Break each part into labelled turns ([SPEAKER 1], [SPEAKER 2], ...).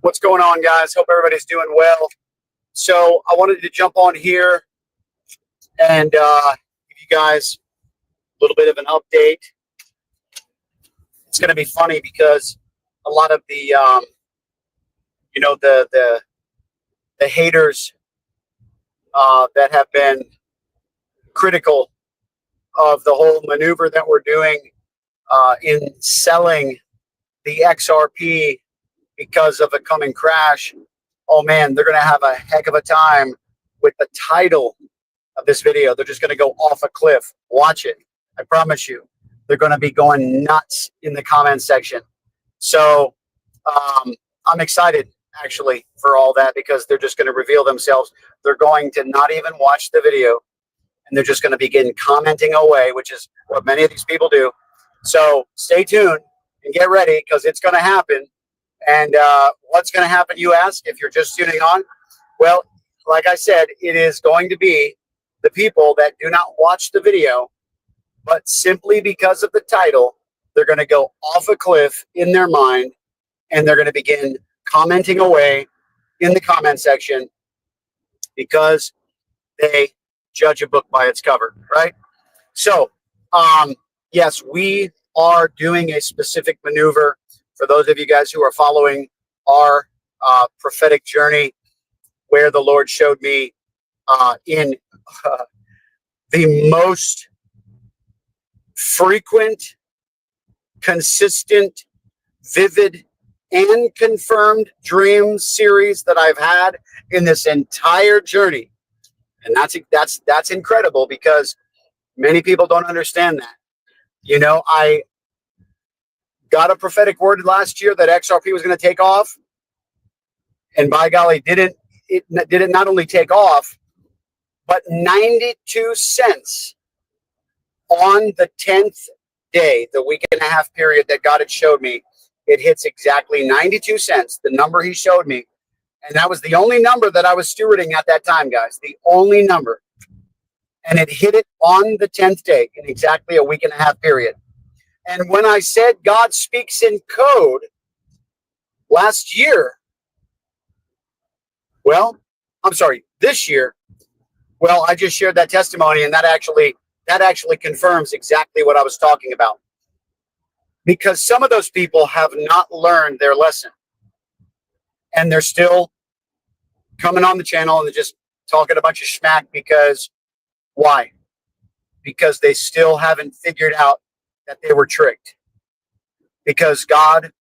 [SPEAKER 1] What's going on, guys? Hope everybody's doing well. So I wanted to jump on here and give you guys a little bit of an update. It's going to be funny because a lot of the, the haters that have been critical of the whole maneuver that we're doing in selling the XRP because of a coming crash. Oh man, they're going to have a heck of a time with the title of this video. They're just going to go off a cliff. Watch it. I promise you. They're going to be going nuts in the comment section. So I'm excited actually for all that because they're just going to reveal themselves. They're going to not even watch the video and they're just going to begin commenting away, which is what many of these people do. So stay tuned and get ready because it's going to happen. And what's going to happen, you ask, if you're just tuning on? Well, like I said, it is going to be the people that do not watch the video, but simply because of the title, they're going to go off a cliff in their mind, and they're going to begin commenting away in the comment section because they judge a book by its cover, right? So, yes, we are doing a specific maneuver. For those of you guys who are following our prophetic journey, where the Lord showed me in the most frequent, consistent, vivid, and confirmed dream series that I've had in this entire journey. And that's incredible because many people don't understand that. You know, I got a prophetic word last year that XRP was going to take off, and by golly, did it not only take off, but 92 cents on the 10th day, the week and a half period that God had showed me, it hits exactly 92 cents, the number he showed me, and that was the only number that I was stewarding at that time, guys, the only number, and it hit it on the 10th day in exactly a week and a half period. And when I said God speaks in code last year, this year, well, I just shared that testimony, and that actually confirms exactly what I was talking about. Because some of those people have not learned their lesson, and they're still coming on the channel and they're just talking a bunch of smack because why? Because they still haven't figured out that they were tricked. Because God,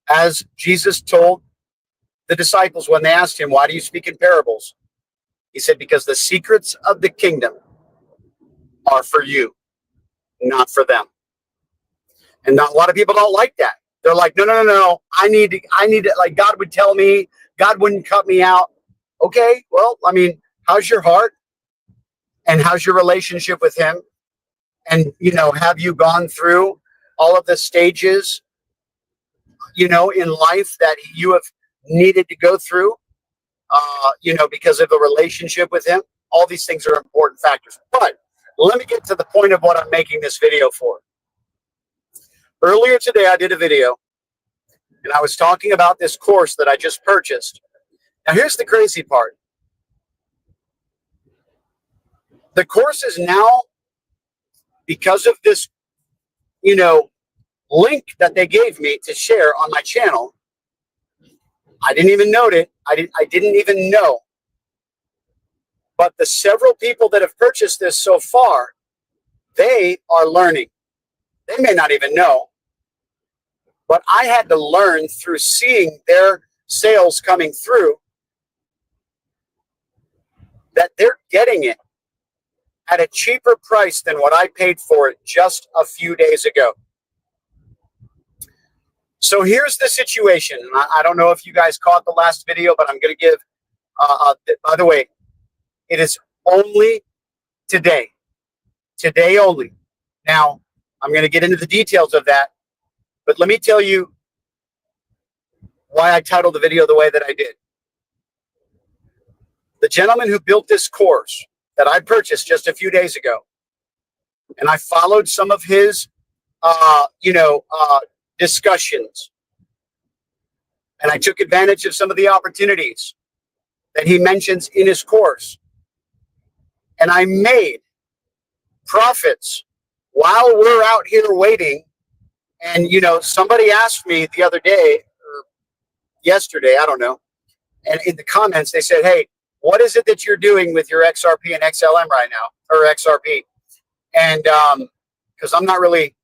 [SPEAKER 1] as Jesus told the disciples when they asked him, why do you speak in parables? He said, because the secrets of the kingdom are for you, not for them. And not a lot of people don't like that. They're like, no. I need it. Like God would tell me, God wouldn't cut me out. Okay, well, I mean, how's your heart? And how's your relationship with him? And, have you gone through all of the stages, in life that you have needed to go through, because of the relationship with him? All these things are important factors. But let me get to the point of what I'm making this video for. Earlier today, I did a video, and I was talking about this course that I just purchased. Now, here's the crazy part. The course is now, because of this, link that they gave me to share on my channel, I didn't even note it. I didn't even know. But the several people that have purchased this so far, they are learning. They may not even know. But I had to learn through seeing their sales coming through that they're getting it at a cheaper price than what I paid for it just a few days ago. So here's the situation. I don't know if you guys caught the last video, but I'm going to give, by the way, it is only today only. Now, I'm going to get into the details of that, but let me tell you why I titled the video the way that I did. The gentleman who built this course that I purchased just a few days ago, and I followed some of his, discussions And I took advantage of some of the opportunities that he mentions in his course. And I made profits while we're out here waiting. And, somebody asked me the other day or yesterday, I don't know. And in the comments, they said, hey, what is it that you're doing with your XRP and XLM right now, or XRP? And because I'm not really,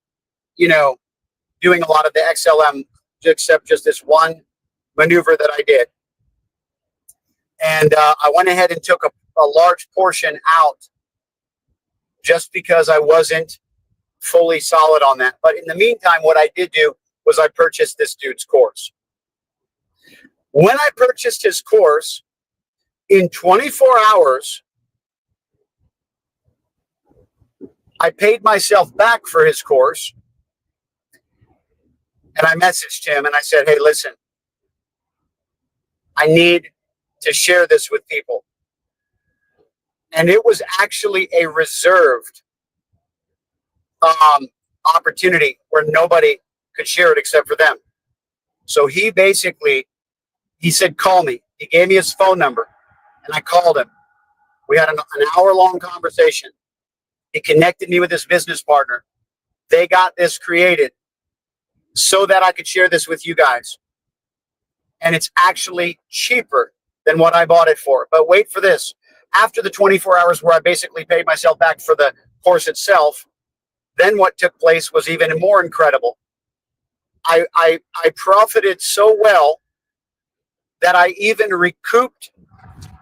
[SPEAKER 1] doing a lot of the XLM except just this one maneuver that I did. And I went ahead and took a large portion out just because I wasn't fully solid on that. But in the meantime, what I did do was I purchased this dude's course. When I purchased his course, in 24 hours, I paid myself back for his course. And I messaged him and I said, hey, listen, I need to share this with people. And it was actually a reserved opportunity where nobody could share it except for them. So he said, call me. He gave me his phone number and I called him. We had an hour-long conversation. He connected me with his business partner. They got this created so that I could share this with you guys. And it's actually cheaper than what I bought it for. But wait for this. After the 24 hours where I basically paid myself back for the course itself, then what took place was even more incredible. I profited so well that I even recouped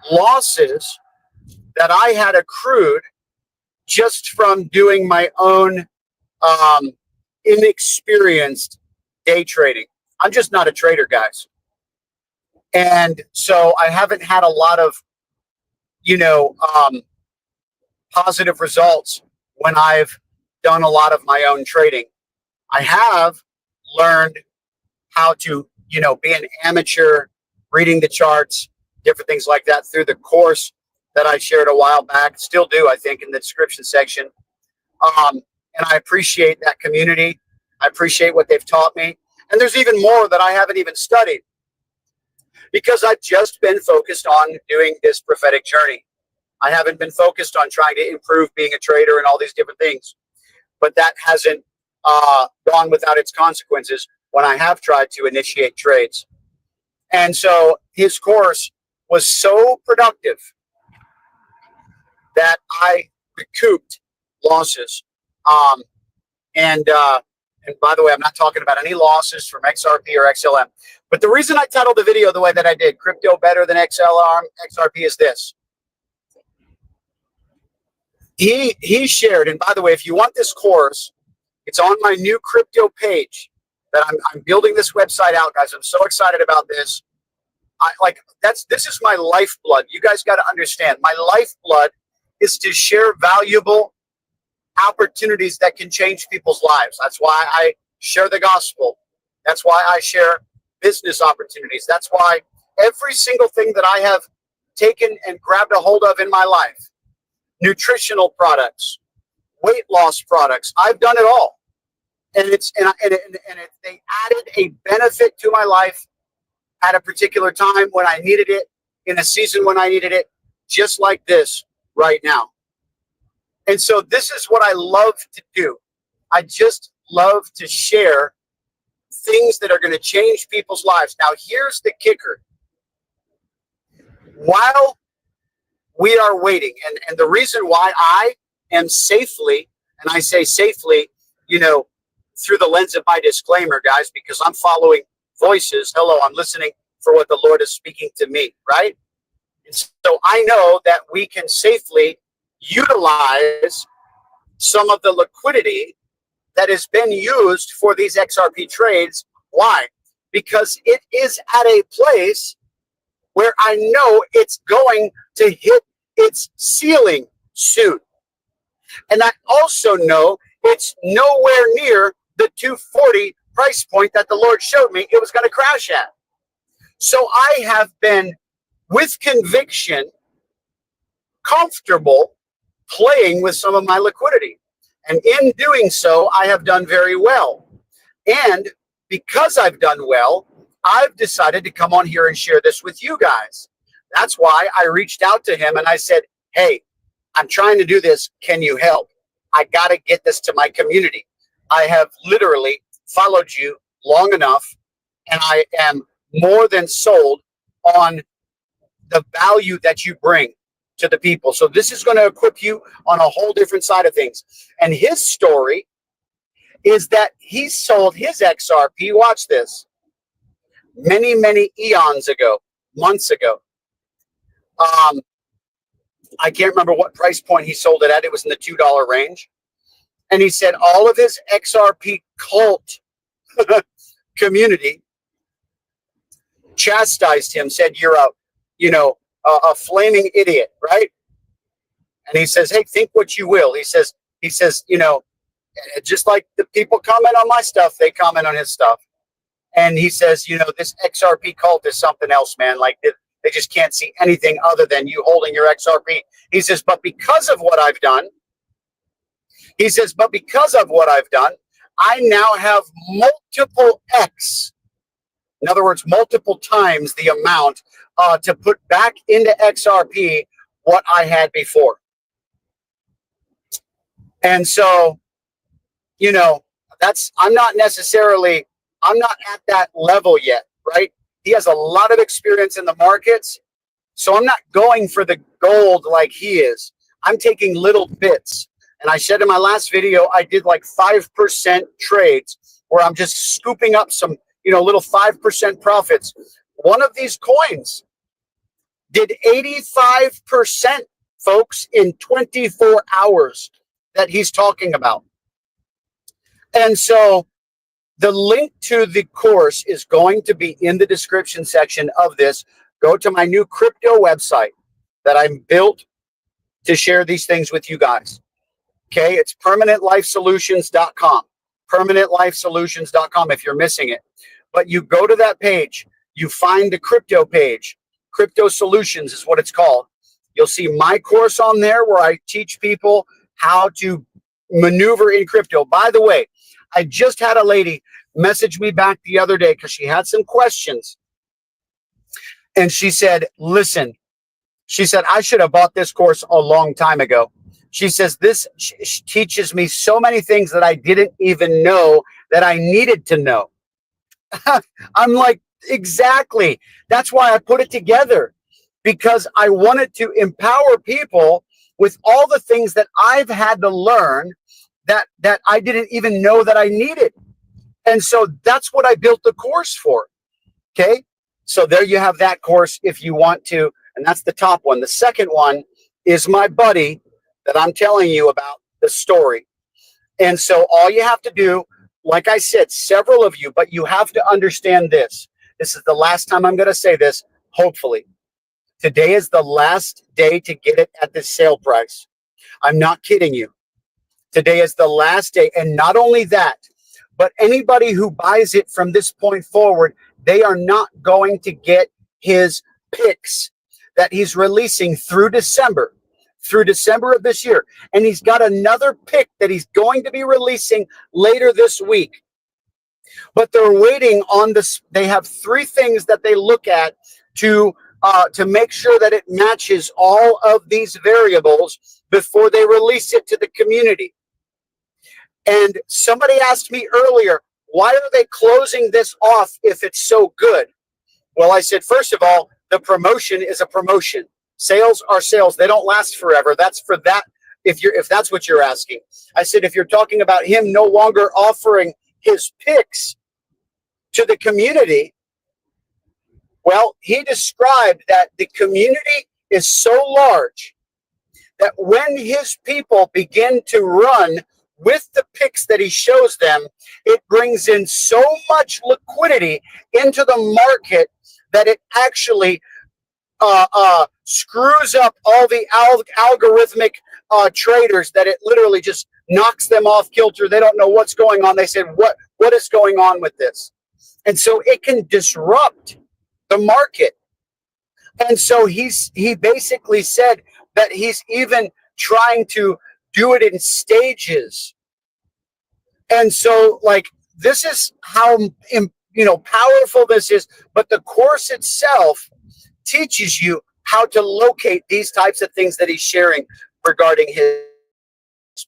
[SPEAKER 1] losses that I had accrued just from doing my own inexperienced day trading. I'm just not a trader, guys. And so I haven't had a lot of, positive results when I've done a lot of my own trading. I have learned how to, be an amateur, reading the charts, different things like that through the course that I shared a while back. Still do, I think, in the description section. And I appreciate that community. I appreciate what they've taught me. And there's even more that I haven't even studied because I've just been focused on doing this prophetic journey. I haven't been focused on trying to improve being a trader and all these different things. But that hasn't gone without its consequences when I have tried to initiate trades. And so his course was so productive that I recouped losses. And by the way, I'm not talking about any losses from XRP or XLM. But the reason I titled the video the way that I did, Crypto Better Than XRP, is this. He shared, and by the way, if you want this course, it's on my new crypto page that I'm building this website out, guys. I'm so excited about this. This is my lifeblood. You guys got to understand, my lifeblood is to share valuable opportunities that can change people's lives. That's why I share the gospel. That's why I share business opportunities. That's why every single thing that I have taken and grabbed a hold of in my life, nutritional products, weight loss products, I've done it all. And they added a benefit to my life at a particular time when I needed it, in a season when I needed it, just like this right now. And so this is what I love to do. I just love to share things that are going to change people's lives. Now, here's the kicker. While we are waiting, and the reason why I am safely, and I say safely, through the lens of my disclaimer, guys, because I'm following voices. Hello, I'm listening for what the Lord is speaking to me, right? And so I know that we can safely utilize some of the liquidity that has been used for these XRP trades. Why? Because it is at a place where I know it's going to hit its ceiling soon. And I also know it's nowhere near the 240 price point that the Lord showed me it was going to crash at. So I have been, with conviction, comfortable playing with some of my liquidity. And in doing so, I have done very well. And because I've done well, I've decided to come on here and share this with you guys. That's why I reached out to him and I said, hey, I'm trying to do this. Can you help? I got to get this to my community. I have literally followed you long enough, and I am more than sold on the value that you bring to the people. So this is going to equip you on a whole different side of things. And his story is that he sold his XRP, watch this, many, many eons ago, months ago. I can't remember what price point he sold it at. It was in the $2 range. And he said all of his XRP cult community chastised him, said, you're a flaming idiot, right? And he says, hey, think what you will. He says, just like the people comment on my stuff, they comment on his stuff. And he says, this XRP cult is something else, man. Like they just can't see anything other than you holding your XRP. He says, but because of what I've done, I now have multiple X. In other words, multiple times the amount to put back into XRP what I had before. And so, I'm not at that level yet, right? He has a lot of experience in the markets. So I'm not going for the gold like he is. I'm taking little bits. And I said in my last video, I did like 5% trades where I'm just scooping up some, little 5% profits. One of these coins did 85%, folks, in 24 hours that he's talking about. And so the link to the course is going to be in the description section of this. Go to my new crypto website that I'm built to share these things with you guys. Okay, it's permanentlifesolutions.com. Permanentlifesolutions.com if you're missing it. But you go to that page, you find the crypto page. Crypto Solutions is what it's called. You'll see my course on there where I teach people how to maneuver in crypto. By the way, I just had a lady message me back the other day because she had some questions. And she said, listen, I should have bought this course a long time ago. She says, this teaches me so many things that I didn't even know that I needed to know. I'm like, exactly. That's why I put it together, because I wanted to empower people with all the things that I've had to learn that I didn't even know that I needed. And so that's what I built the course for. Okay. So there you have that course if you want to. And that's the top one. The second one is my buddy that I'm telling you about the story. And so all you have to do, like I said, several of you, but you have to understand this. This is the last time I'm going to say this, hopefully. Today is the last day to get it at the sale price. I'm not kidding you. Today is the last day. And not only that, but anybody who buys it from this point forward, they are not going to get his picks that he's releasing through December of this year. And he's got another pick that he's going to be releasing later this week. But they're waiting on this. They have three things that they look at to make sure that it matches all of these variables before they release it to the community. And somebody asked me earlier, why are they closing this off if it's so good? Well, I said, first of all, the promotion is a promotion. Sales are sales. They don't last forever. That's for that. If that's what you're asking. I said, if you're talking about him no longer offering his picks to the community, well, he described that the community is so large that when his people begin to run with the picks that he shows them, it brings in so much liquidity into the market that it actually screws up all the algorithmic traders, that it literally just knocks them off kilter. They don't know what's going on. They said, what is going on with this? And so it can disrupt the market. And so he basically said that he's even trying to do it in stages. And so, like, this is how powerful this is, but the course itself teaches you how to locate these types of things that he's sharing regarding his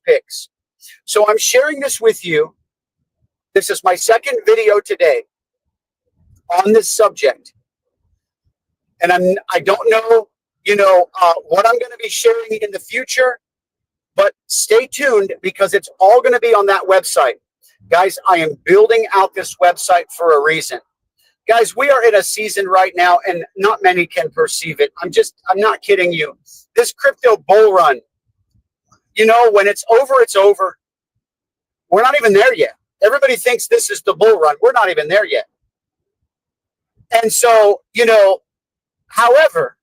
[SPEAKER 1] picks. So I'm sharing this with you. This is my second video today on this subject. And I don't know, what I'm going to be sharing in the future, but stay tuned because it's all going to be on that website. Guys, I am building out this website for a reason. Guys, we are in a season right now, and not many can perceive it. I'm not kidding you. This crypto bull run, when it's over, it's over. We're not even there yet. Everybody thinks this is the bull run. We're not even there yet. And so, however,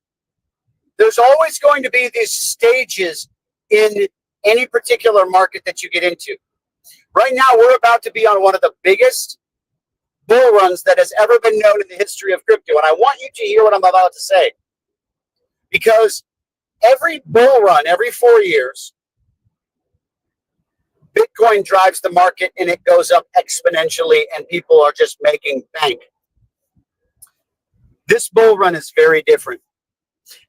[SPEAKER 1] there's always going to be these stages in any particular market that you get into. Right now, we're about to be on one of the biggest bull runs that has ever been known in the history of crypto. And I want you to hear what I'm about to say. Because every bull run, every 4 years, Bitcoin drives the market and it goes up exponentially and people are just making bank. This bull run is very different.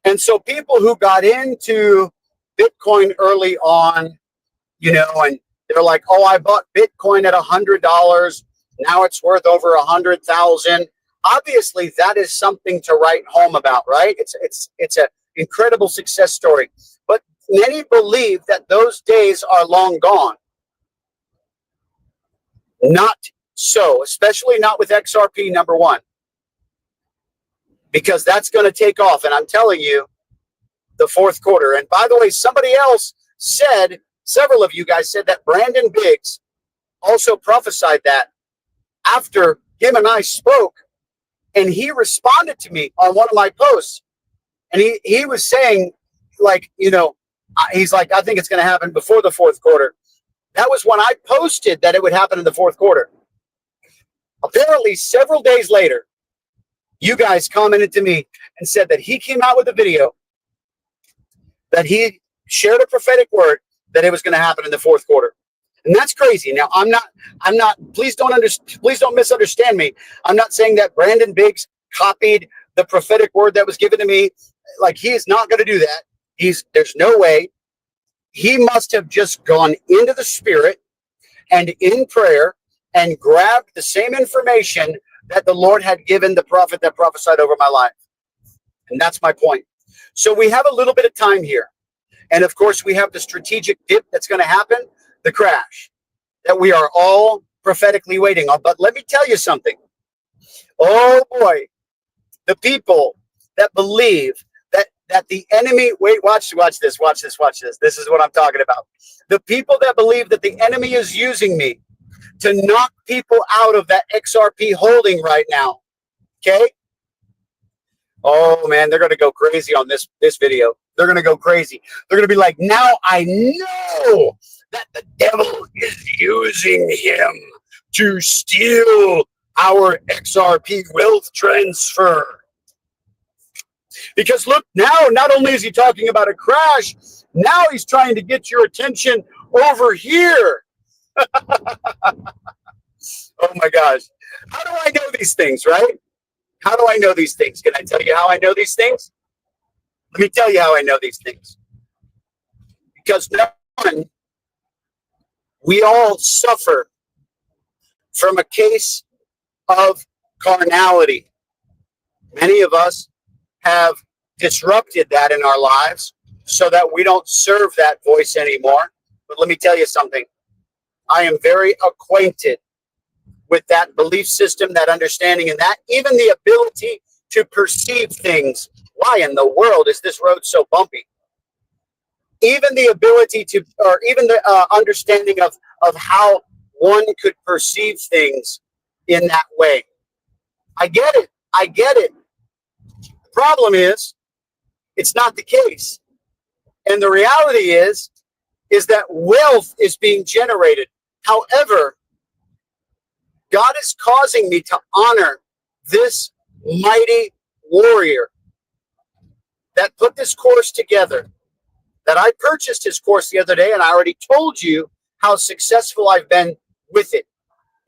[SPEAKER 1] And so people who got into Bitcoin early on, and they're like, oh, I bought Bitcoin at $100. Now it's worth over 100,000. Obviously, that is something to write home about, right? It's an incredible success story. But many believe that those days are long gone. Not so, especially not with XRP, number one, because that's going to take off. And I'm telling you, the fourth quarter. And by the way, somebody else said, several of you guys said that Brandon Biggs also prophesied that after him and I spoke, and he responded to me on one of my posts. And he was saying, he's like, I think it's going to happen before the fourth quarter. That was when I posted that it would happen in the fourth quarter. Apparently, several days later, you guys commented to me and said that he came out with a video that he shared a prophetic word that it was going to happen in the fourth quarter. And that's crazy. Now, I'm not, please don't misunderstand me. I'm not saying that Brandon Biggs copied the prophetic word that was given to me. Like, he is not going to do that. There's no way. He must have just gone into the spirit and in prayer and grabbed the same information that the Lord had given the prophet that prophesied over my life. And that's my point. So we have a little bit of time here. And of course, we have the strategic dip that's going to happen, the crash that we are all prophetically waiting on. But let me tell you something. Oh boy, the people that believe that the enemy, watch this. This is what I'm talking about. The people that believe that the enemy is using me to knock people out of that XRP holding right now. Okay? Oh man, they're going to go crazy on this video. They're going to go crazy. They're going to be like, now I know that the devil is using him to steal our XRP wealth transfer. Because look, now not only is he talking about a crash, now he's trying to get your attention over here. Oh my gosh. How do I know these things, right? How do I know these things? Can I tell you how I know these things? Let me tell you how I know these things. Because number one, we all suffer from a case of carnality. Many of us have disrupted that in our lives so that we don't serve that voice anymore. But let me tell you something. I am very acquainted with that belief system, that understanding, and that even the ability to perceive things. Why in the world is this road so bumpy? Even the ability to, or even the understanding of how one could perceive things in that way. I get it. The problem is, it's not the case. And the reality is that wealth is being generated. However, God is causing me to honor this mighty warrior that put this course together, that I purchased his course the other day, and I already told you how successful I've been with it.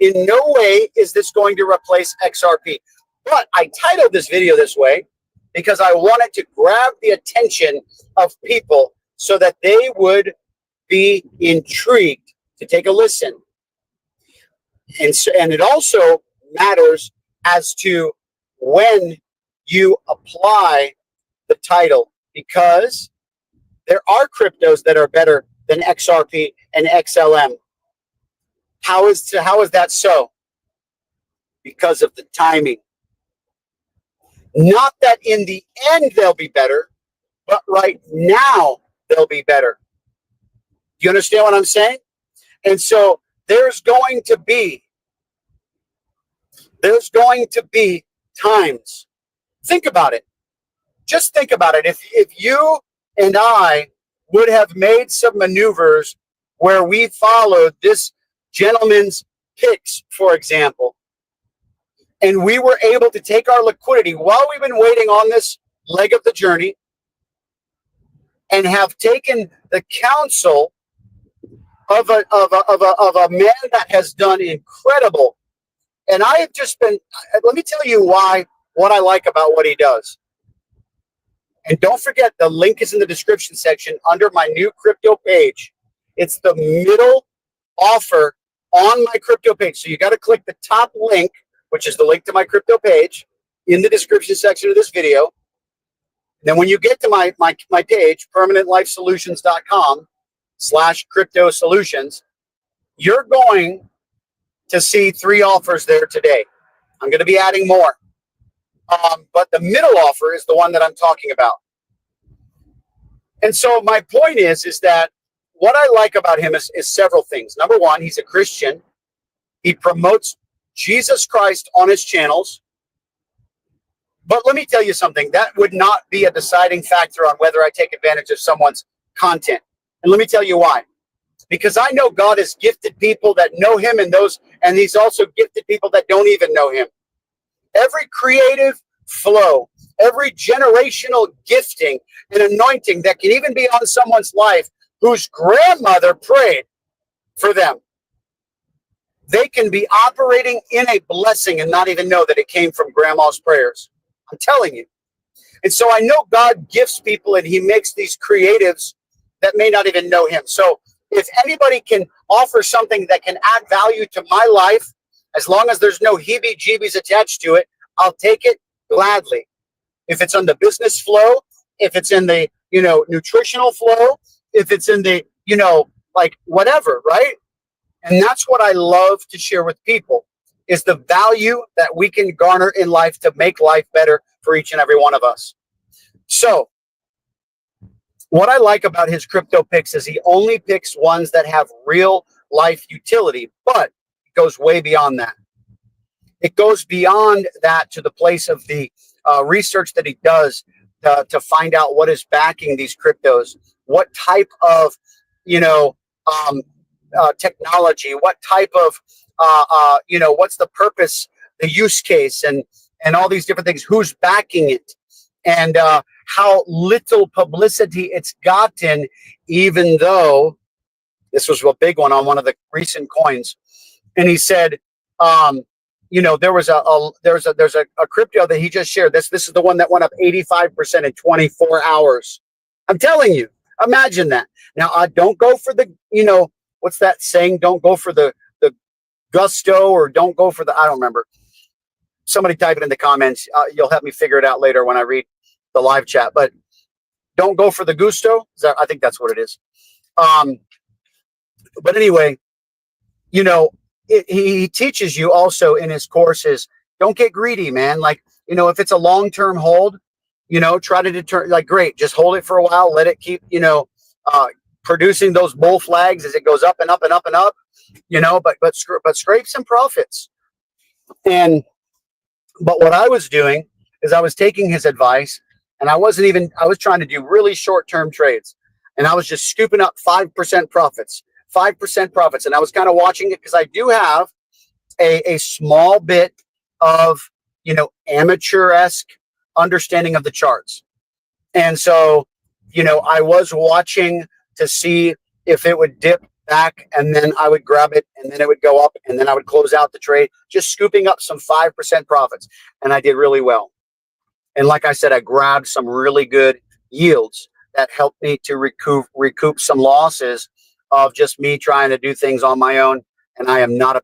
[SPEAKER 1] In no way is this going to replace XRP. But I titled this video this way because I wanted to grab the attention of people so that they would be intrigued to take a listen. And it also matters as to when you apply the title, because there are cryptos that are better than XRP and XLM. How is that so? Because of the timing. Not that in the end they'll be better, but right now they'll be better. Do you understand what I'm saying? And so there's going to be times. Think about it. Just think about it. If you and I would have made some maneuvers where we followed this gentleman's picks, for example, and we were able to take our liquidity while we've been waiting on this leg of the journey and have taken the counsel of a man that has done incredible. And I have just been, let me tell you what I like about what he does. And don't forget, the link is in the description section under my new crypto page. It's the middle offer on my crypto page. So you got to click the top link, which is the link to my crypto page, in the description section of this video. Then when you get to my page, permanentlifesolutions.com/crypto solutions, you're going to see 3 offers there today. I'm going to be adding more. But the middle offer is the one that I'm talking about. And so my point is that what I like about him is several things. Number one, he's a Christian. He promotes Jesus Christ on his channels. But let me tell you something. That would not be a deciding factor on whether I take advantage of someone's content. And let me tell you why. Because I know God has gifted people that know him, and he's also gifted people that don't even know him. Every creative flow, every generational gifting and anointing that can even be on someone's life whose grandmother prayed for them, they can be operating in a blessing and not even know that it came from grandma's prayers. I'm telling you. And so I know God gifts people, and he makes these creatives that may not even know him. So if anybody can offer something that can add value to my life, as long as there's no heebie-jeebies attached to it, I'll take it gladly. If it's on the business flow, if it's in the, nutritional flow, if it's in the, like whatever, right? And that's what I love to share with people, is the value that we can garner in life to make life better for each and every one of us. So what I like about his crypto picks is he only picks ones that have real life utility, but it goes way beyond that. It goes beyond that to the place of the research that he does to find out what is backing these cryptos, what type of, technology, what type of, what's the purpose, the use case, and all these different things, who's backing it, and how little publicity it's gotten, even though this was a big one on one of the recent coins. And he said, there's a crypto that he just shared. This is the one that went up 85% in 24 hours. I'm telling you, imagine that. Now, I don't go for the, what's that saying? Don't go for the gusto, or don't go for the, I don't remember. Somebody type it in the comments. You'll help me figure it out later when I read the live chat. But don't go for the gusto. I think that's what it is. But anyway, he teaches you also in his courses, don't get greedy, man. Like, if it's a long-term hold, try to determine, like, great, just hold it for a while. Let it keep, producing those bull flags as it goes up and up and up and up, but scrape some profits. But what I was doing is I was taking his advice, and I was trying to do really short-term trades, and I was just scooping up 5% profits. 5% profits. And I was kind of watching it because I do have a small bit of, amateur-esque understanding of the charts. And so, I was watching to see if it would dip back, and then I would grab it, and then it would go up, and then I would close out the trade, just scooping up some 5% profits. And I did really well. And like I said, I grabbed some really good yields that helped me to recoup some losses of just me trying to do things on my own. And I am not a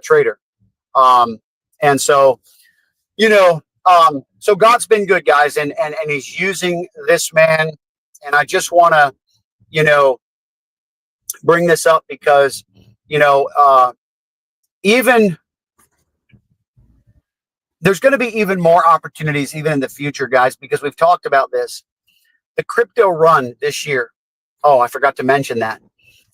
[SPEAKER 1] trader. And so, so God's been good, guys, and he's using this man. And I just want to, bring this up because, even there's going to be even more opportunities even in the future, guys, because we've talked about this. The crypto run this year. Oh, I forgot to mention that.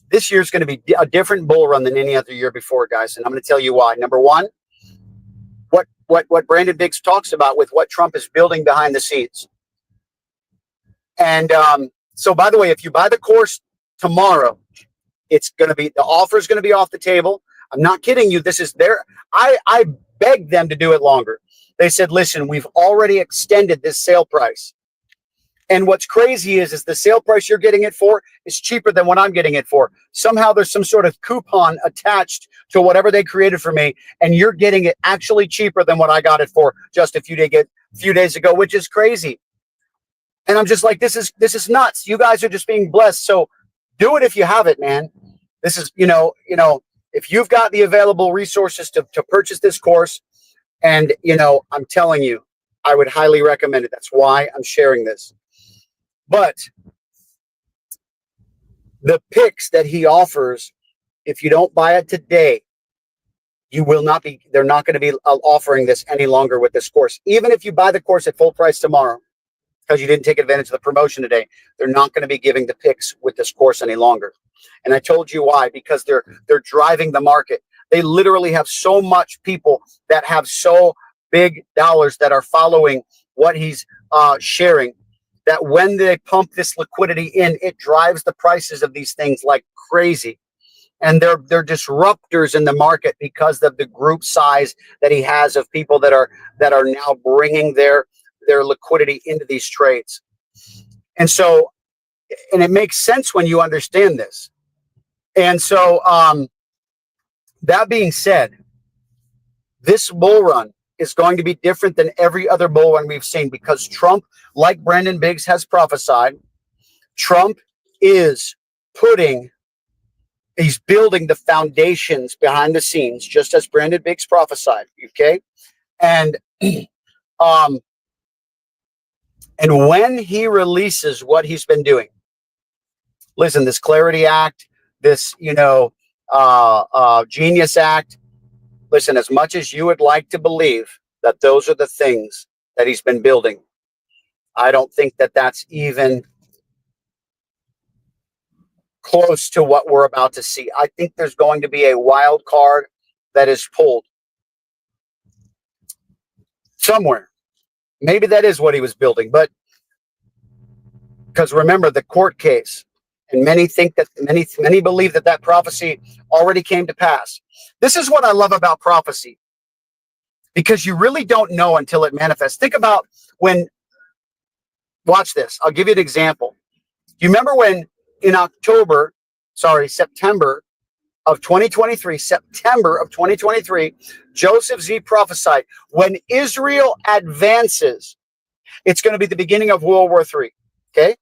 [SPEAKER 1] This year is going to be a different bull run than any other year before, guys. And I'm going to tell you why. Number one, what Brandon Biggs talks about with what Trump is building behind the scenes. And so, by the way, if you buy the course tomorrow, it's going to be, the offer is going to be off the table. I'm not kidding you. This is their, I begged them to do it longer. They said, listen, we've already extended this sale price. And what's crazy is the sale price you're getting it for is cheaper than what I'm getting it for. Somehow there's some sort of coupon attached to whatever they created for me, and you're getting it actually cheaper than what I got it for just a few days ago, which is crazy. And I'm just like, this is nuts. You guys are just being blessed. So do it if you have it, man. This is, if you've got the available resources to purchase this course, and, I'm telling you, I would highly recommend it. That's why I'm sharing this. But the picks that he offers, if you don't buy it today, they're not going to be offering this any longer with this course. Even if you buy the course at full price tomorrow, because you didn't take advantage of the promotion today, they're not going to be giving the picks with this course any longer. And I told you why, because they're driving the market. They literally have so much people that have so big dollars that are following what he's sharing, that when they pump this liquidity in, it drives the prices of these things like crazy. And they're disruptors in the market because of the group size that he has of people that are now bringing their liquidity into these trades. And so, and it makes sense when you understand this. And so, that being said, this bull run is going to be different than every other bull run we've seen, because Trump, like Brandon Biggs has prophesied, Trump is he's building the foundations behind the scenes, just as Brandon Biggs prophesied. Okay. And when he releases what he's been doing, listen, this Clarity Act, this, Genius Act, listen, as much as you would like to believe that those are the things that he's been building, I don't think that that's even close to what we're about to see. I think there's going to be a wild card that is pulled somewhere. Maybe that is what he was building, but because remember the court case, and many believe that prophecy already came to pass. This is what I love about prophecy, because you really don't know until it manifests. Think about watch this. I'll give you an example. You remember when in September of 2023, Joseph Z prophesied, when Israel advances, it's going to be the beginning of World War III. Okay.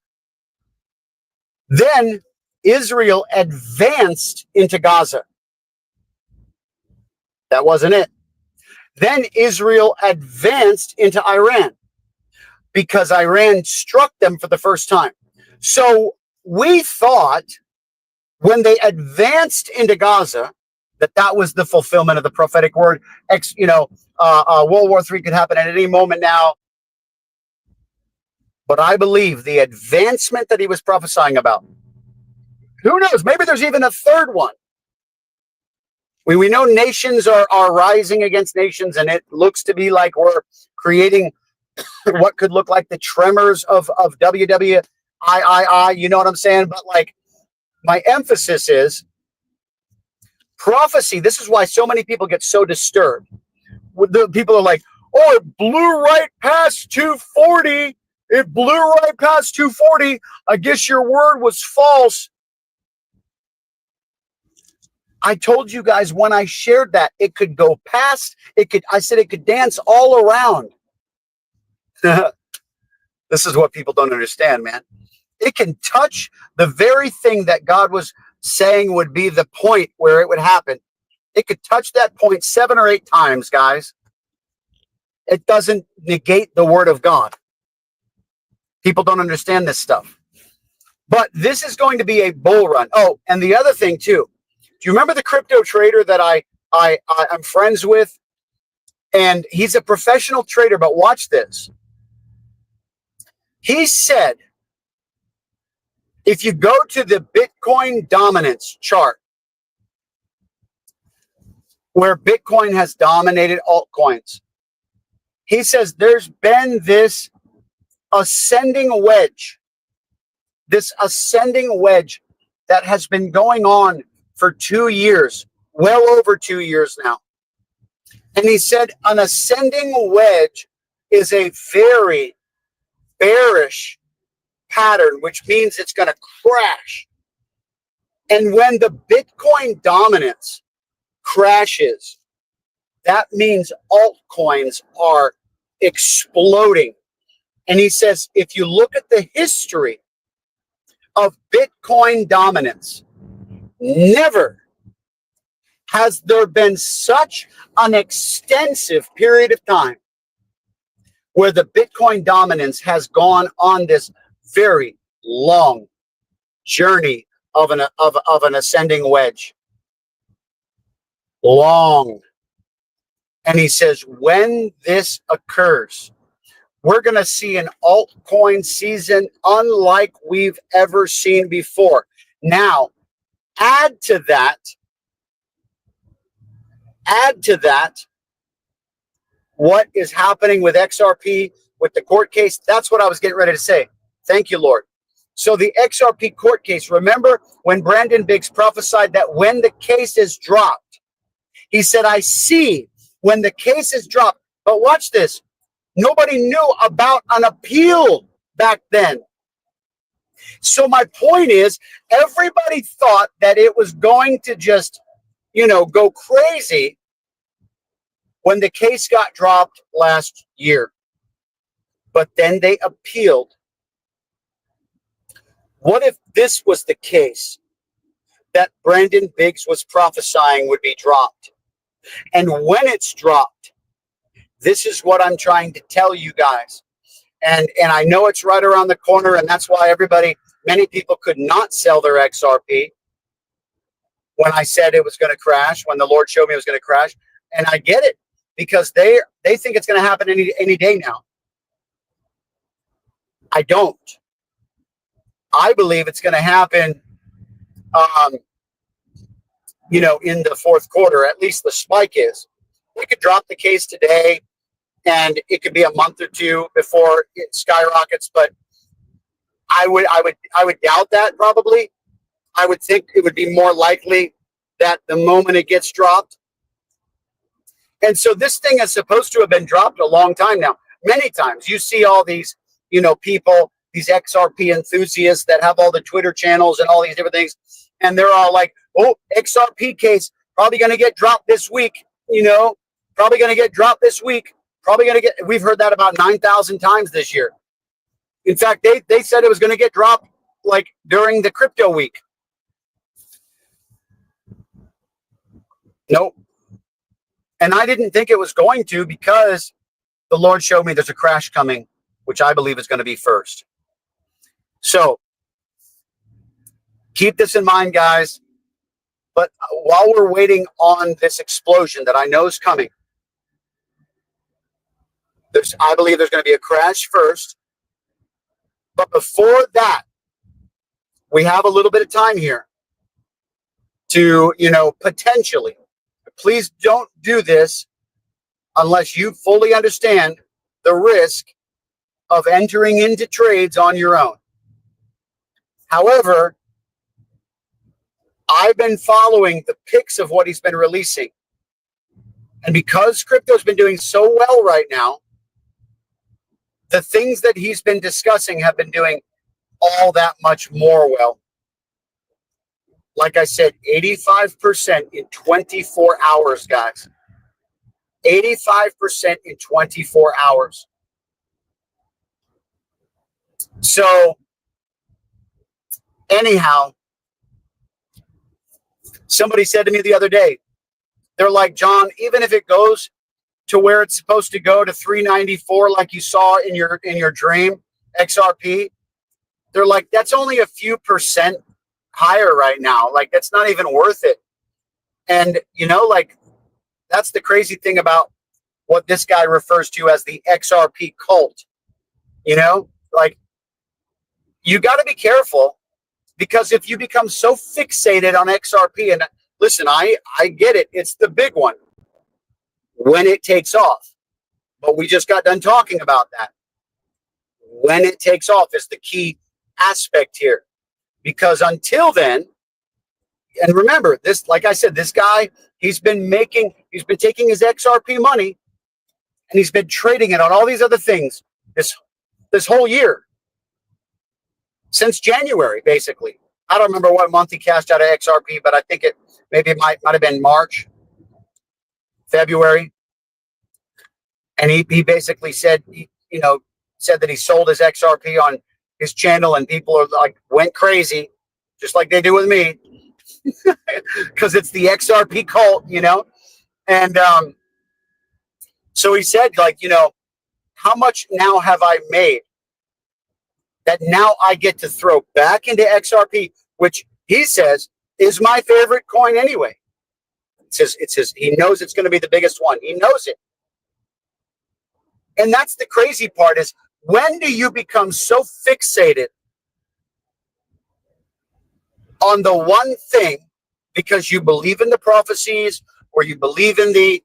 [SPEAKER 1] Then Israel advanced into Gaza. That wasn't it. Then Israel advanced into Iran, because Iran struck them for the first time. So we thought when they advanced into Gaza, that was the fulfillment of the prophetic word. World War III could happen at any moment now. But I believe the advancement that he was prophesying about, who knows? Maybe there's even a third one. We know nations are rising against nations, and it looks to be like we're creating what could look like the tremors of WWII. You know what I'm saying? But like, my emphasis is prophecy. This is why so many people get so disturbed. The people are like, oh, it blew right past 240. It blew right past 240. I guess your word was false. I told you guys when I shared that it could go past, I said it could dance all around. This is what people don't understand, man. It can touch the very thing that God was saying would be the point where it would happen. It could touch that point 7 or 8 times, guys. It doesn't negate the word of God. People don't understand this stuff. But this is going to be a bull run. Oh, and the other thing too. Do you remember the crypto trader that I'm friends with? And he's a professional trader, but watch this. He said, if you go to the Bitcoin dominance chart, where Bitcoin has dominated altcoins, he says there's been this ascending wedge that has been going on for 2 years, well over 2 years now. And he said an ascending wedge is a very bearish pattern, which means it's going to crash. And when the Bitcoin dominance crashes, that means altcoins are exploding. And he says, if you look at the history of Bitcoin dominance, never has there been such an extensive period of time where the Bitcoin dominance has gone on this very long journey of an ascending wedge. Long. And he says, when this occurs, we're going to see an altcoin season unlike we've ever seen before. Now, add to that what is happening with XRP, with the court case. That's what I was getting ready to say. Thank you, Lord. So the XRP court case, remember when Brandon Biggs prophesied that when the case is dropped, he said, I see when the case is dropped. But watch this. Nobody knew about an appeal back then. So my point is, everybody thought that it was going to just, go crazy when the case got dropped last year. But then they appealed. What if this was the case that Brandon Biggs was prophesying would be dropped? And when it's dropped, this is what I'm trying to tell you guys. And I know it's right around the corner, and that's why many people could not sell their XRP when I said it was going to crash, when the Lord showed me it was going to crash. And I get it, because they think it's going to happen any day now. I don't. I believe it's going to happen, in the fourth quarter. At least the spike is. We could drop the case today, and it could be a month or two before it skyrockets. But I would doubt that probably. I would think it would be more likely that the moment it gets dropped. And so this thing is supposed to have been dropped a long time now. Many times you see all these, people, these XRP enthusiasts that have all the Twitter channels and all these different things. And they're all like, oh, XRP case, probably going to get dropped this week, probably going to get dropped this week. We've heard that about 9,000 times this year. In fact, they said it was going to get dropped like during the crypto week. Nope. And I didn't think it was going to, because the Lord showed me there's a crash coming, which I believe is going to be first. So keep this in mind, guys. But while we're waiting on this explosion that I know is coming, I believe there's going to be a crash first. But before that, we have a little bit of time here to, potentially. Please don't do this unless you fully understand the risk of entering into trades on your own. However, I've been following the pics of what he's been releasing. And because crypto's been doing so well right now, the things that he's been discussing have been doing all that much more well. Like I said, 85% in 24 hours, guys. 85% in 24 hours. So anyhow, somebody said to me the other day, they're like, John, even if it goes to where it's supposed to go to 394, like you saw in your dream, XRP, they're like, that's only a few percent higher right now. Like, that's not even worth it. And, like, that's the crazy thing about what this guy refers to as the XRP cult. Like, you got to be careful, because if you become so fixated on XRP, and listen, I get it. It's the big one when it takes off. But we just got done talking about that. When it takes off is the key aspect here. Because until then, and remember this, like I said, this guy, he's been taking his XRP money and he's been trading it on all these other things this whole year. Since January, basically. I don't remember what month he cashed out of XRP, but I think it might have been March, February. And he basically said, said that he sold his XRP on his channel, and people are like, went crazy, just like they do with me, because it's the XRP cult, And so he said, like, how much now have I made that now I get to throw back into XRP, which he says is my favorite coin anyway. It's his, he knows it's going to be the biggest one. He knows it. And that's the crazy part, is when do you become so fixated on the one thing because you believe in the prophecies, or you believe in the,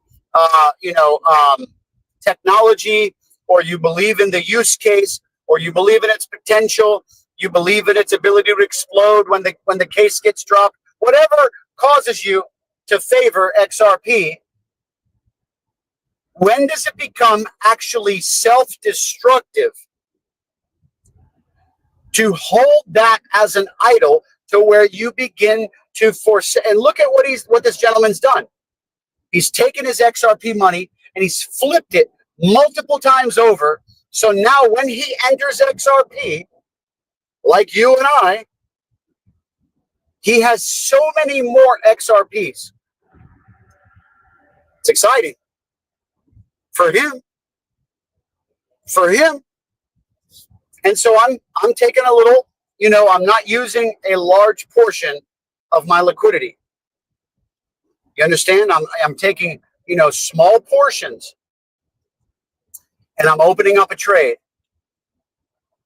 [SPEAKER 1] technology, or you believe in the use case, or you believe in its potential, you believe in its ability to explode when the case gets dropped, whatever causes you to favor XRP, when does it become actually self-destructive to hold that as an idol, to where you begin to force? And look at what this gentleman's done. He's taken his XRP money and he's flipped it multiple times over. So now when he enters XRP, like you and I, he has so many more XRPs. It's exciting for him. And so I'm taking a little, I'm not using a large portion of my liquidity. You understand? I'm taking, small portions, and I'm opening up a trade.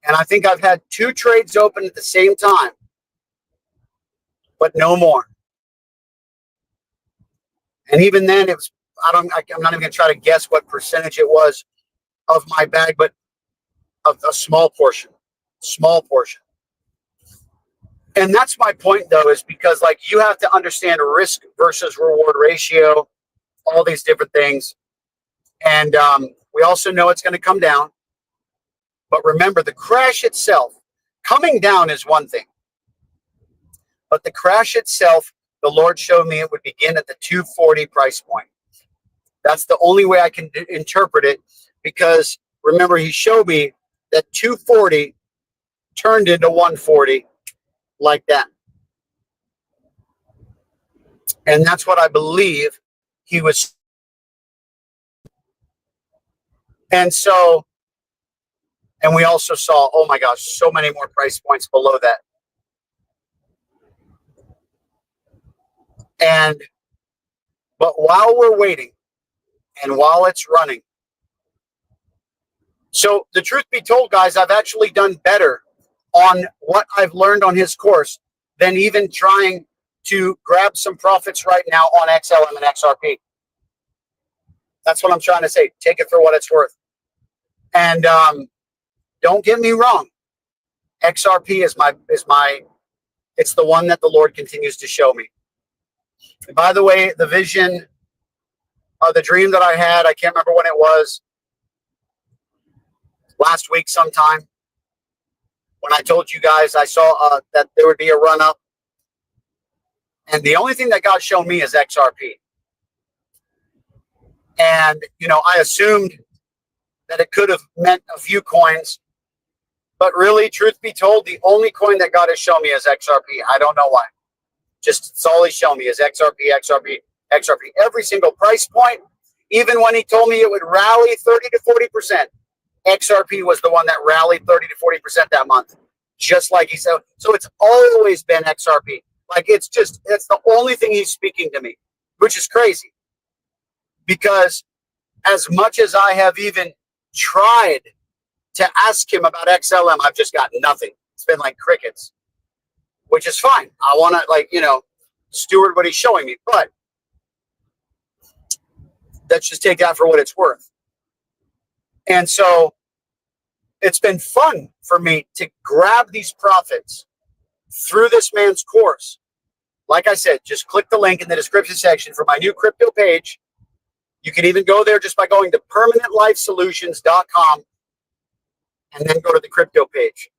[SPEAKER 1] And I think I've had 2 trades open at the same time, but no more. And even then, I'm not even going to try to guess what percentage it was of my bag, but a small portion. And that's my point, though, is because, like, you have to understand risk versus reward ratio, all these different things. And we also know it's going to come down. But remember, the crash itself, coming down is one thing. But the crash itself, the Lord showed me it would begin at the 240 price point. That's the only way I can interpret it, because remember, he showed me that 240 turned into 140 like that. And that's what I believe he was. And so, and we also saw, oh my gosh, so many more price points below that. But while we're waiting and while it's running, so the truth be told, guys, I've actually done better on what I've learned on his course than even trying to grab some profits right now on XLM and XRP. That's what I'm trying to say. Take it for what it's worth. And don't get me wrong. XRP is it's the one that the Lord continues to show me. And by the way, the vision, the dream that I had, I can't remember when it was, last week sometime, when I told you guys I saw that there would be a run up. And the only thing that God's shown me is XRP. And, I assumed that it could have meant a few coins. But really, truth be told, the only coin that God has shown me is XRP. I don't know why. Just it's all he's shown me is XRP, XRP, XRP. Every single price point, even when he told me it would rally 30 to 40%, XRP was the one that rallied 30 to 40% that month. Just like he said. So it's always been XRP. Like it's the only thing he's speaking to me, which is crazy. Because as much as I have even tried to ask him about XLM, I've just got nothing. It's been like crickets, which is fine. I want to steward what he's showing me, but let's just take that for what it's worth. And so it's been fun for me to grab these profits through this man's course. Like I said, just click the link in the description section for my new crypto page. You can even go there just by going to permanentlifesolutions.com and then go to the crypto page,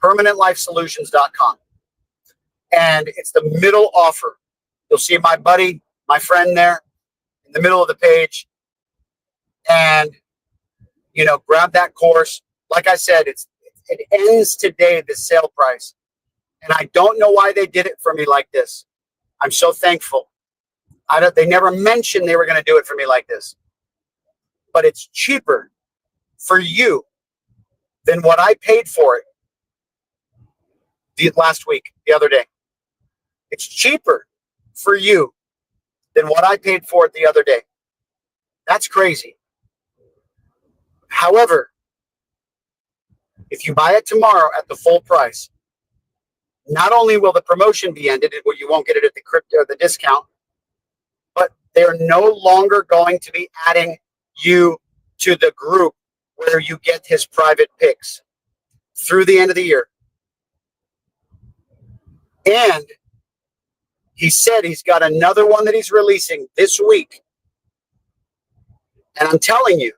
[SPEAKER 1] permanentlifesolutions.com. And it's the middle offer. You'll see my buddy, my friend there in the middle of the page. And, grab that course. Like I said, it ends today, the sale price. And I don't know why they did it for me like this. I'm so thankful. They never mentioned they were going to do it for me like this. But it's cheaper for you than what I paid for it the other day. It's cheaper for you than what I paid for it the other day. That's crazy. However, if you buy it tomorrow at the full price, not only will the promotion be ended, where you won't get it at the discount, but they're no longer going to be adding you to the group where you get his private picks through the end of the year. And he said he's got another one that he's releasing this week. And I'm telling you,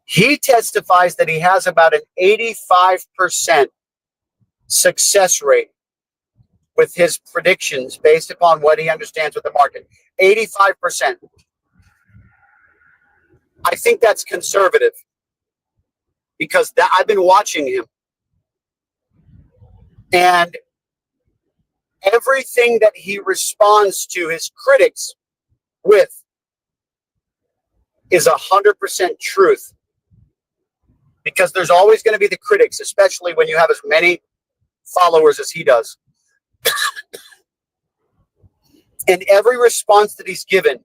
[SPEAKER 1] he testifies that he has about an 85% success rate with his predictions based upon what he understands with the market. 85%. I think that's conservative because I've been watching him. And everything that he responds to his critics with is 100% truth. Because there's always going to be the critics, especially when you have as many followers as he does. And every response that he's given,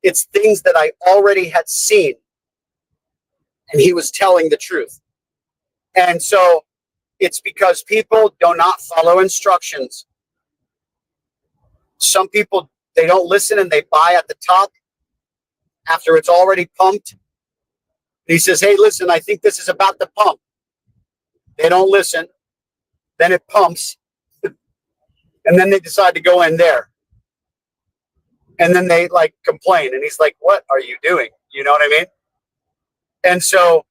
[SPEAKER 1] it's things that I already had seen. And he was telling the truth. And so it's because people do not follow instructions. Some people, they don't listen and they buy at the top after it's already pumped. He says, hey, listen, I think this is about to pump. They don't listen. Then it pumps. And then they decide to go in there. And then they complain. And he's like, what are you doing? You know what I mean? And so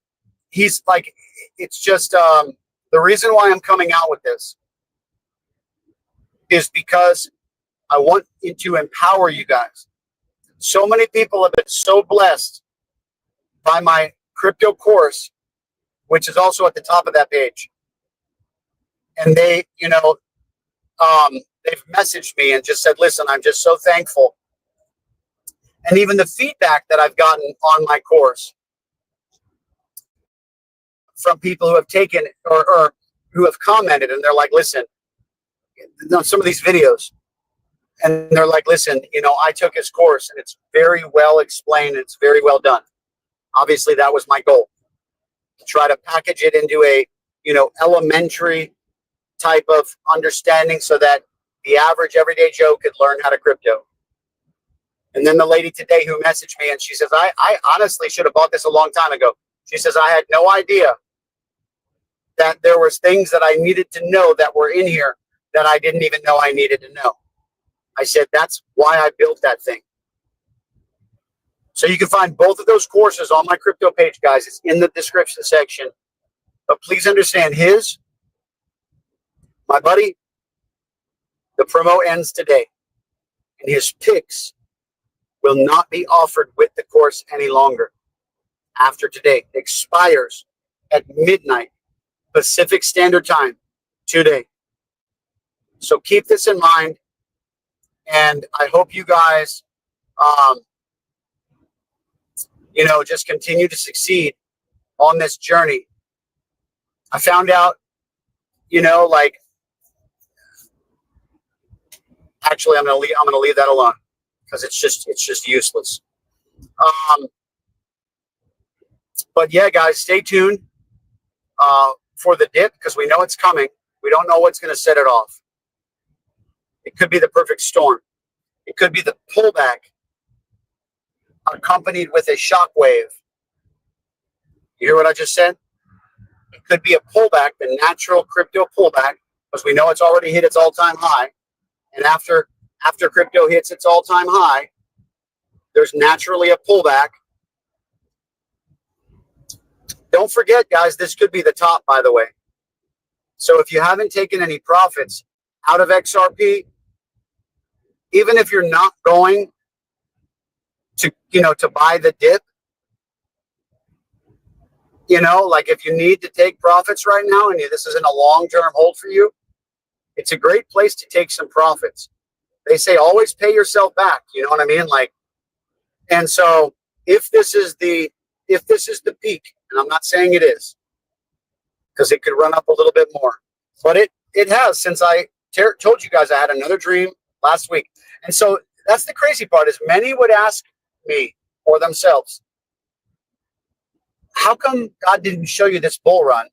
[SPEAKER 1] he's like, it's just the reason why I'm coming out with this is because I want to empower you guys. So many people have been so blessed by my crypto course, which is also at the top of that page. And they, they've messaged me and just said, listen, I'm just so thankful. And even the feedback that I've gotten on my course from people who have taken or who have commented, and they're like, listen, some of these videos, and they're like, listen, I took his course and it's very well explained. It's very well done. Obviously, that was my goal, to try to package it into a, elementary type of understanding so that the average everyday Joe could learn how to crypto. And then the lady today who messaged me and she says, I honestly should have bought this a long time ago. She says, I had no idea that there was things that I needed to know that were in here that I didn't even know I needed to know. I said, that's why I built that thing. So you can find both of those courses on my crypto page, guys. It's in the description section. But please understand my buddy, The promo ends today, and his picks will not be offered with the course any longer. After today, expires at midnight Pacific Standard Time today. So keep this in mind, and I hope you guys, just continue to succeed on this journey. I found out, actually, I'm gonna leave that alone because it's just useless. But yeah, guys, stay tuned for the dip because we know it's coming. We don't know what's going to set it off. It could be the perfect storm. It could be the pullback accompanied with a shock wave. You hear what I just said? It could be a pullback, the natural crypto pullback, because we know it's already hit its all-time high. And after crypto hits its all-time high, there's naturally a pullback. Don't forget, guys, this could be the top, by the way. So if you haven't taken any profits out of XRP, even if you're not going to buy the dip, like if you need to take profits right now and this isn't a long-term hold for you, it's a great place to take some profits. They say always pay yourself back. You know what I mean? And so if this is the peak, and I'm not saying it is, because it could run up a little bit more, but it has since I told you guys I had another dream last week. And so that's the crazy part is many would ask me or themselves, how come God didn't show you this bull run?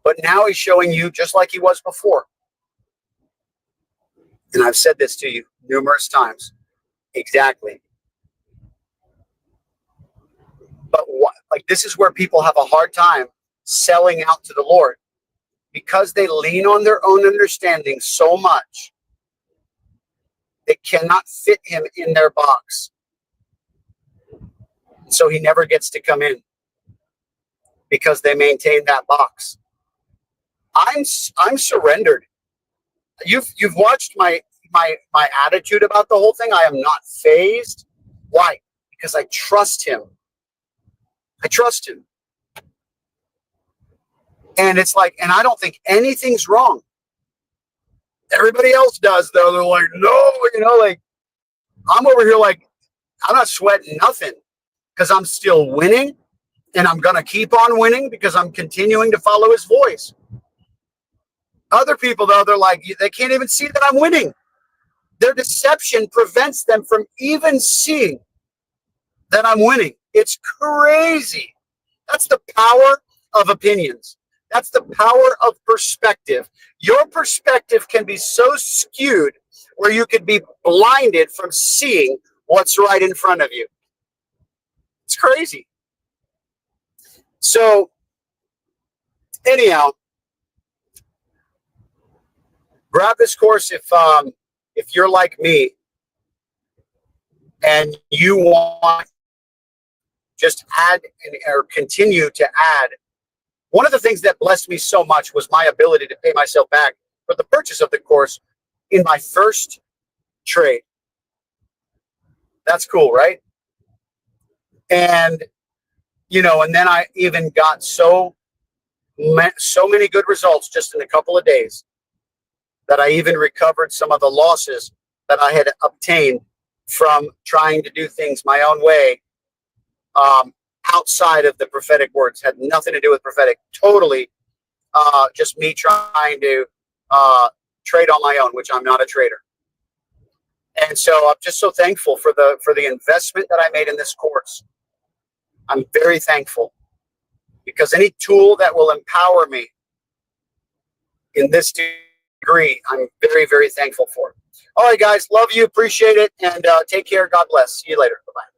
[SPEAKER 1] But now he's showing you just like he was before. And I've said this to you numerous times. Exactly. But this is where people have a hard time selling out to the Lord because they lean on their own understanding so much. They cannot fit him in their box. So he never gets to come in because they maintain that box. I'm surrendered. You've watched my attitude about the whole thing. I am not fazed. Why? Because I trust him. I trust him. And it's and I don't think anything's wrong. Everybody else does, though. They're like, no, I'm over here I'm not sweating nothing because I'm still winning and I'm going to keep on winning because I'm continuing to follow his voice. Other people, though, they're they can't even see that I'm winning. Their deception prevents them from even seeing that I'm winning. It's crazy. That's the power of opinions. That's the power of perspective. Your perspective can be so skewed where you could be blinded from seeing what's right in front of you. It's crazy. So, anyhow, grab this course if you're like me and you want just add or continue to add. One of the things that blessed me so much was my ability to pay myself back for the purchase of the course in my first trade. That's cool, right? And, and then I even got so many good results just in a couple of days that I even recovered some of the losses that I had obtained from trying to do things my own way outside of the prophetic words. Had nothing to do with prophetic. Totally just me trying to trade on my own, which I'm not a trader. And so I'm just so thankful for the investment that I made in this course. I'm very thankful because any tool that will empower me in this degree, I'm very, very thankful for. All right, guys, love you, appreciate it, and take care. God bless. See you later. Bye-bye.